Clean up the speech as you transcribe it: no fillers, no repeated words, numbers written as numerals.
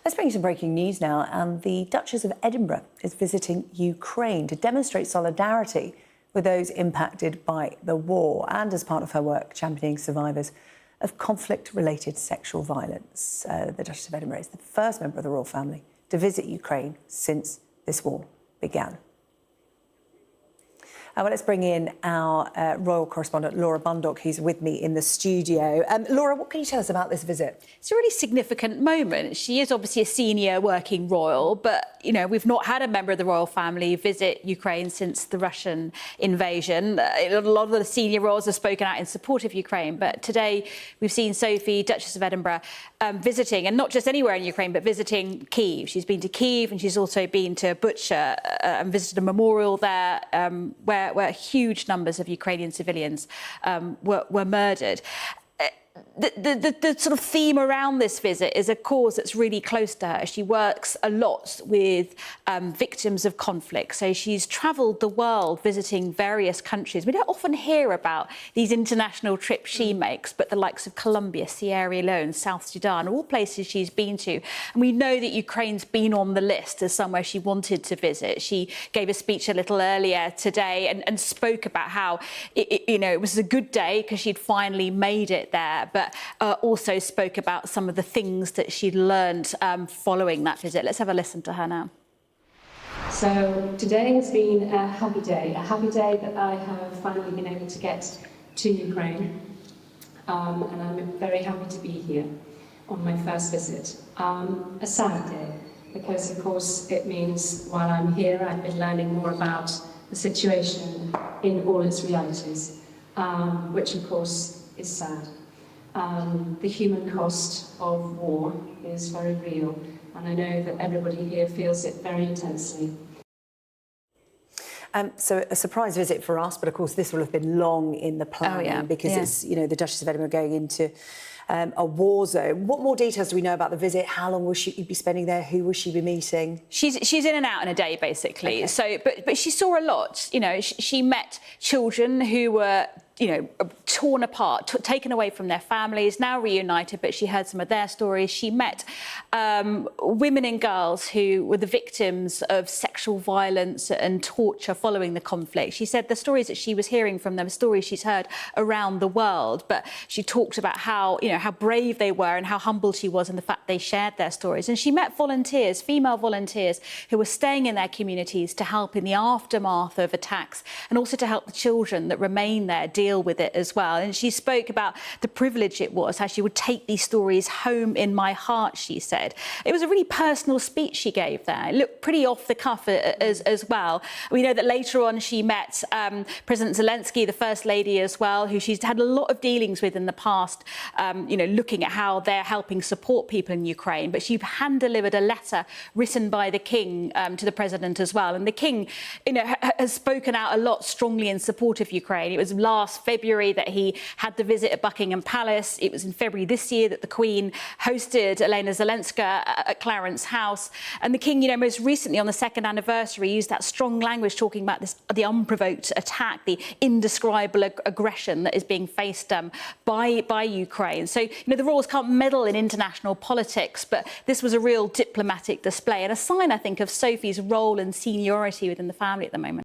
Let's bring you some breaking news now. And the Duchess of Edinburgh is visiting Ukraine to demonstrate solidarity with those impacted by the war and as part of her work championing survivors of conflict-related sexual violence. The Duchess of Edinburgh is the first member of the royal family to visit Ukraine since this war began. Well, let's bring in our royal correspondent, Laura Bundock, who's with me in the studio. Laura, what can you tell us about this visit? It's a really significant moment. She is obviously a senior working royal, but, you know, we've not had a member of the royal family visit Ukraine since the Russian invasion. A lot of the senior royals have spoken out in support of Ukraine, but today we've seen Sophie, Duchess of Edinburgh, visiting, and not just anywhere in Ukraine, but visiting Kyiv. She's been to Kyiv and she's also been to Bucha and visited a memorial there where huge numbers of Ukrainian civilians were murdered. The sort of theme around this visit is a cause that's really close to her. She works a lot with victims of conflict. So she's travelled the world visiting various countries. We don't often hear about these international trips she makes, but the likes of Colombia, Sierra Leone, South Sudan, all places she's been to. And we know that Ukraine's been on the list as somewhere she wanted to visit. She gave a speech a little earlier today and spoke about how, it was a good day because she'd finally made it there, but also spoke about some of the things that she'd learned following that visit. Let's have a listen to her now. So today has been a happy day that I have finally been able to get to Ukraine, and I'm very happy to be here on my first visit. A sad day, because of course it means while I'm here I've been learning more about the situation in all its realities, which of course is sad. The human cost of war is very real, and I know that everybody here feels it very intensely. So a surprise visit for us, but of course this will have been long in the planning because it's, the Duchess of Edinburgh going into a war zone. What more details do we know about the visit? How long will she be spending there? Who will she be meeting? She's in and out in a day, basically. Okay. So, but she saw a lot. She met children who were torn apart, taken away from their families, now reunited, but she heard some of their stories. She met women and girls who were the victims of sexual violence and torture following the conflict. She said the stories that she was hearing from them, stories she's heard around the world, but she talked about how brave they were and how humbled she was in the fact they shared their stories. And she met volunteers, female volunteers, who were staying in their communities to help in the aftermath of attacks and also to help the children that remain there deal with it as well. And she spoke about the privilege it was, how she would take these stories home in my heart, she said. It was a really personal speech she gave there. It looked pretty off the cuff as well. We know that later on she met President Zelensky, the First Lady as well, who she's had a lot of dealings with in the past, looking at how they're helping support people in Ukraine. But she hand-delivered a letter written by the King to the President as well. And the King, has spoken out a lot strongly in support of Ukraine. It was last February that he had the visit at Buckingham Palace. It was in February this year that the Queen hosted Elena Zelenska at Clarence House. And the King, most recently on the second anniversary, used that strong language talking about the unprovoked attack, the indescribable aggression that is being faced by Ukraine. So, the royals can't meddle in international politics, but this was a real diplomatic display and a sign, I think, of Sophie's role and seniority within the family at the moment.